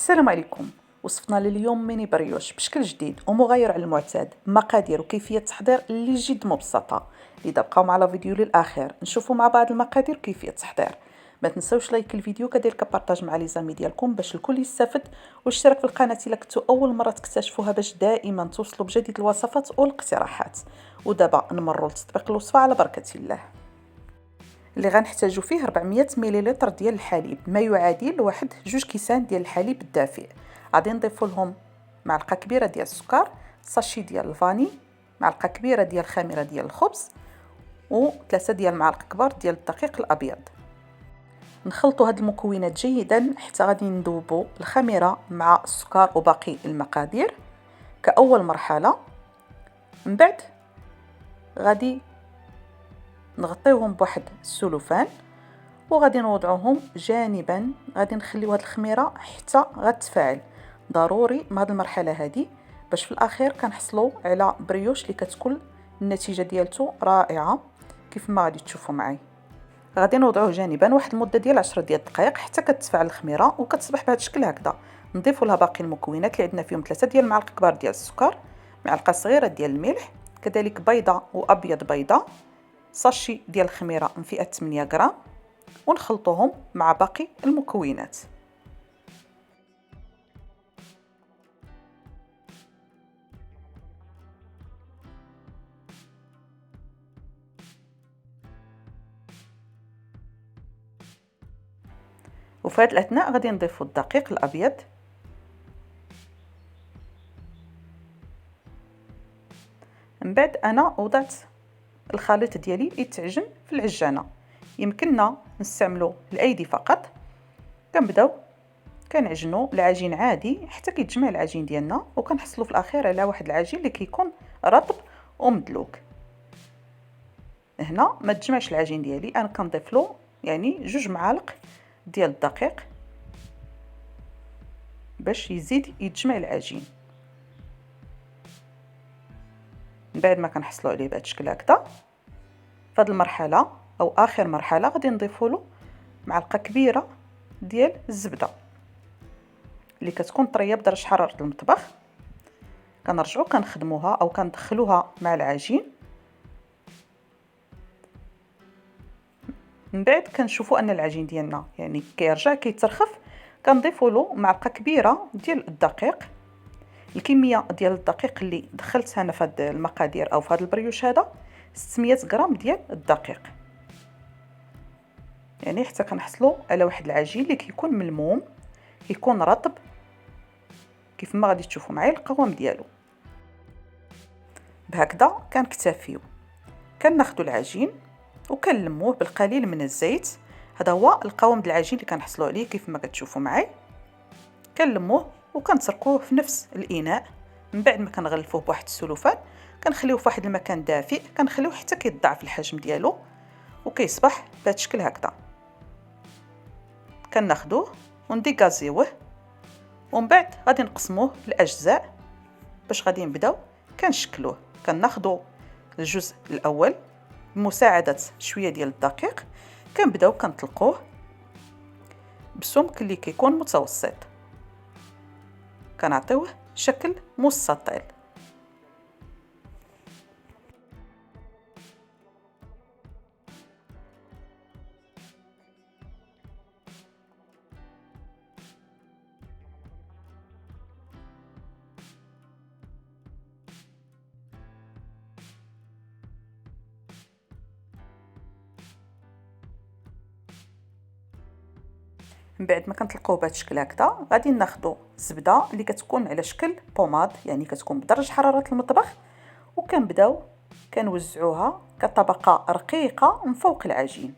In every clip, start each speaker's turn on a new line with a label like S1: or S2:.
S1: السلام عليكم. وصفنا لليوم ميني بريوش بشكل جديد ومغاير على المعتاد، مقادير وكيفية تحضير اللي جد مبسطة. لذا بقاو مع الفيديو للآخر نشوفوا مع بعض المقادير وكيفية التحضير. ما تنسوش لايك الفيديو كذلك بارطاج مع لي زامي ديالكم باش الكل يستافد، واشتراك في القناة الا كنتو اول مرة تكتشفوها باش دائما توصلوا بجديد الوصفات والاقتراحات. ودابا نمروا لتطبيق الوصفة على بركة الله. اللي غنحتاجو فيه 400 مليلتر ديال الحليب، ما يعادل واحد 2 كيسان ديال الحليب الدافئ. غادي نضيفو لهم معلقه كبيره ديال السكر، ساشي ديال الفاني، معلقه كبيره ديال الخميره ديال الخبز، و3 ديال المعالق كبار ديال الدقيق الابيض. نخلطوا هاد المكونات جيدا حتى غادي نذوبوا الخميره مع السكر وباقي المقادير كاول مرحله. من بعد غادي نغطيوهم بواحد السلوفان وغادي نوضعوهم جانبا. غادي نخليو هاد الخميره حتى غتفاعل. ضروري مع هاد المرحله هادي باش في الاخير كنحصلوا على بريوش اللي كتكون النتيجه ديالته رائعه كيف ما غادي تشوفوا معي. غادي نوضعوه جانبا واحد المده ديال 10 ديال الدقائق حتى كتفاعل الخميره وكتصبح بهذا الشكل هكذا. نضيفوا لها باقي المكونات اللي عندنا فيهم 3 ديال المعالق كبار ديال السكر، معلقه صغيره ديال الملح، كذلك بيضه وابيض بيضه، ساشي ديال الخميره من فئه 8 غرام، ونخلطوهم مع باقي المكونات. وفي هذا الاثناء غادي نضيفوا الدقيق الابيض، من بعد انا وضعت الخليط ديالي يتعجن في العجانه. يمكننا نستعملوا الايدي فقط. كنبداو كنعجنوا العجين عادي حتى كيتجمع العجين ديالنا وكنحصلوا في الاخير على واحد العجين اللي كيكون رطب ومدلوك. هنا ما تجمعش العجين ديالي، انا كنضيف له يعني 2 معالق ديال الدقيق باش يزيد يتجمع العجين. من بعد ما كنحصلوا عليه بهذا الشكل هكذا، في هذه المرحله او اخر مرحله غادي نضيفوا له معلقه كبيره ديال الزبده اللي كتكون طريه بدرجه حراره المطبخ. كنرجعوا كنخدموها او كندخلوها مع العجين. من بعد كنشوفوا ان العجين ديالنا يعني كيرجع كيترخف. كنضيفوا له معلقه كبيره ديال الدقيق. الكميه ديال الدقيق اللي دخلتها انا في هذه المقادير او في هذا البريوش هذا 600 غرام ديال الدقيق، يعني حتى كنحصلوا على واحد العجين اللي كيكون ملموم، كيكون رطب كيف ما غادي تشوفوا معايا القوام ديالو. بهكذا كنكتفيو. كناخذوا العجين وكنلموه بالقليل من الزيت. هذا هو القوام ديال العجين اللي كنحصلوا عليه كيف ما كتشوفوا معايا. كنلموه وكنتركوه في نفس الاناء. من بعد ما كنغلفوه بواحد السلوفان كنخليوه في واحد المكان دافئ، كنخليوه حتى كيتضاعف الحجم ديالو وكيصبح بهذا الشكل هكذا. كناخذوه ونديكازيوه ومن بعد غادي نقسموه لاجزاء باش غادي نبداو كنشكلوه. كناخذوا الجزء الاول بمساعده شويه ديال الدقيق، كنبداو كنطلقوه بسمك اللي كيكون متوسط، كنعطيوه شكل مستطيل. من بعد ما كنطلقوه بهذا الشكل هكذا غادي ناخذوا الزبده اللي كتكون على شكل بوماد، يعني كتكون بدرجه حراره المطبخ، وكنبداو كنوزعوها كطبقه رقيقه من فوق العجين.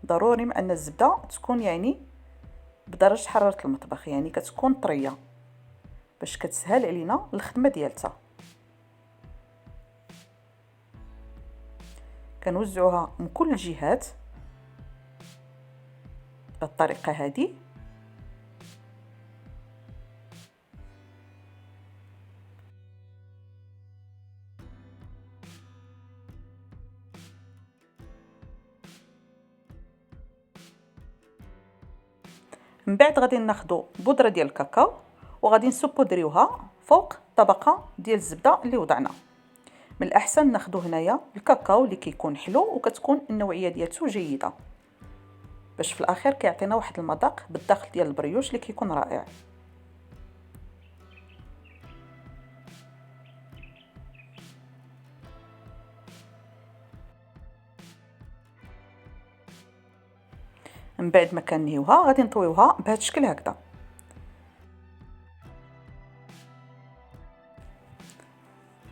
S1: ضروري مع ان الزبده تكون يعني بدرجه حراره المطبخ، يعني كتكون طريه باش كتسهل علينا الخدمه ديالتها. كنوزعوها من كل الجهات بالطريقه هذه. من بعد غادي ناخذ بودره ديال الكاكاو وغادي نسبودريوها فوق طبقه ديال الزبده اللي وضعنا. من الاحسن ناخذ هنايا الكاكاو اللي كيكون حلو وكتكون النوعيه ديالته جيده باش في الاخير كيعطينا واحد المذاق بالداخل ديال البريوش اللي كيكون رائع. من بعد ما كنهيوها غادي نطويوها بهذا الشكل هكذا.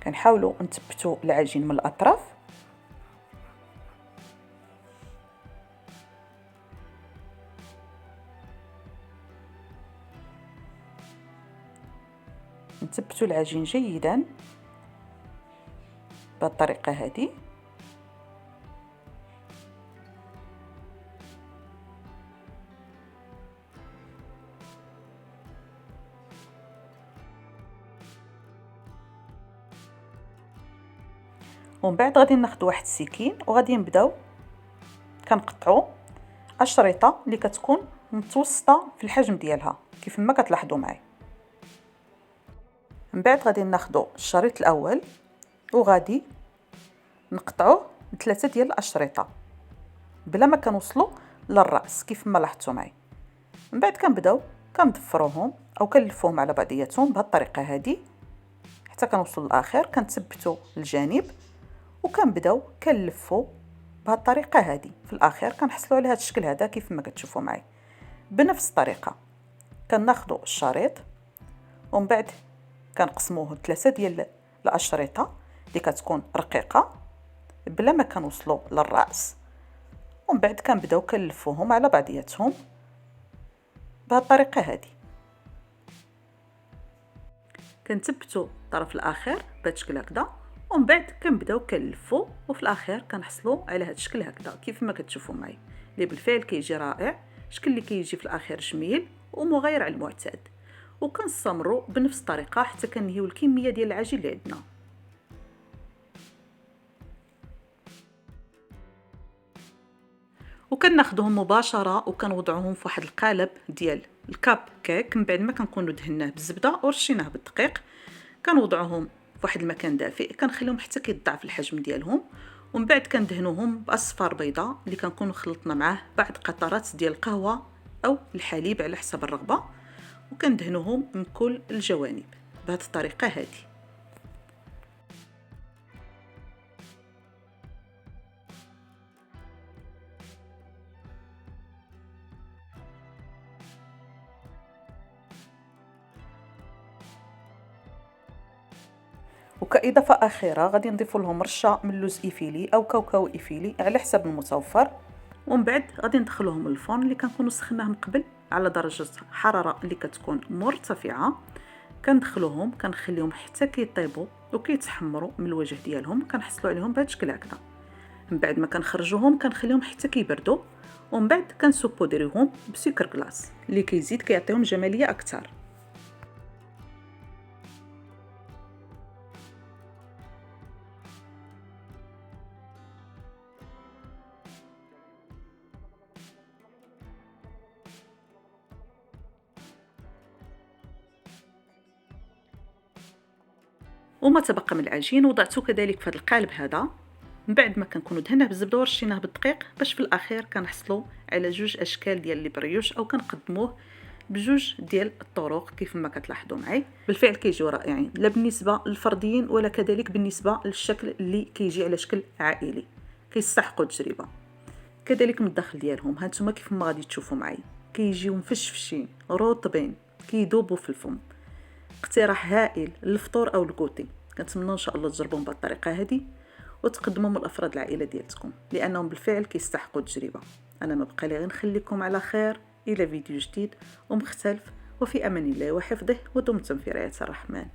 S1: كنحاولوا نثبتوا العجين من الاطراف نثبتوا العجين جيدا بهذه الطريقه هذه. ومن بعد غادي ناخذ واحد السكين وغادي نبداو كنقطعوا اشرطه اللي كتكون متوسطه في الحجم ديالها كيف ما كتلاحظوا معي. من بعد غادي ناخذ الشريط الاول وغادي نقطعوه ب3 ديال الاشرطه بلا ما كنوصلوا للراس كيف ما لاحظتوا معي. من بعد كنبداو كنضفروهم او كنلفوهم على بعضياتهم بهذه الطريقه هذه حتى كنوصلوا للاخر. كنثبتوا الجانب وكنبداو كنلفوا بهذه الطريقه هذه. في الاخير كنحصلوا على هذا الشكل هذا كيف ما كتشوفوا معي. بنفس الطريقه كناخذوا الشريط ومن بعد كنقسموه 3 ديال الاشرطه اللي كتكون رقيقه بلا ما كنوصلوا للراس. ومن بعد كنبداو كنلفوهم على بعضياتهم بهذه الطريقه هذه. كنثبتوا الطرف الاخر بهذا الشكل هكذا ومن بعد كنبداو كنلفوا وفي الاخير كنحصلوا على هذا الشكل هكذا كيف ما كتشوفوا معي اللي بالفعل كيجي رائع. الشكل اللي كيجي في الاخير جميل ومغاير على المعتاد. وكنستمروا بنفس الطريقه حتى كنهيو الكميه ديال العجين اللي عندنا. وكناخذهم مباشره وكنوضعوهم في واحد القالب ديال الكاب كيك من بعد ما كنكونوا دهناه بالزبده ورشيناه بالدقيق. كنوضعوهم في واحد المكان دافئ كنخليهم حتى كيتضاعف الحجم ديالهم ومن بعد كندهنوهم باصفار بيضاء اللي كنكونوا خلطنا معاه بعض قطرات ديال القهوه او الحليب على حسب الرغبه وكندهنوهم من كل الجوانب بهذه الطريقه هذه. وكإضافة أخيرة غادي نضيف لهم رشة من لوز إيفيلي أو كاوكاو إيفيلي على حسب المتوفر. ومن بعد غادي ندخلوهم للفرن اللي كنكونوا سخناه من قبل على درجة حرارة اللي كتكون مرتفعة. كندخلوهم كنخليهم حتى كيطيبوا وكيتحمروا من الوجه ديالهم. كنحصلوا عليهم بهذا الشكل هكذا. من بعد ما كنخرجوهم كنخليهم حتى كيبردوا ومن بعد كنسبودريوهم بسكر كلاص اللي كيزيد كيعطيهم جمالية أكثر. وما تبقى من العجين وضعته كذلك في هذا القالب هذا من بعد ما كنكونوا دهناه بالزبده ورشيناه بالدقيق باش في الاخير كنحصلوا على جوج اشكال ديال لي بريوش او كنقدموه بجوج ديال الطرق كيف ما كتلاحظوا معي. بالفعل كيجيو رائعين لا بالنسبه للفرديين ولا كذلك بالنسبه للشكل اللي كيجي على شكل عائلي. كيستحقوا التجربه. كذلك من الداخل ديالهم هانتوما كيف ما غادي تشوفوا معي كيجيو مفشفشين رطبين كيذوبوا في الفم. اقتراح هائل للفطور او الكوتي. كنتمنى ان شاء الله تجربوهم بهذه الطريقه هذه وتقدموهم لافراد العائله ديالتكم لانهم بالفعل كيستحقوا التجربه. انا ما بقى لي غير نخليكم على خير الى فيديو جديد ومختلف وفي امان الله وحفظه ودمتم في رعايه الرحمن.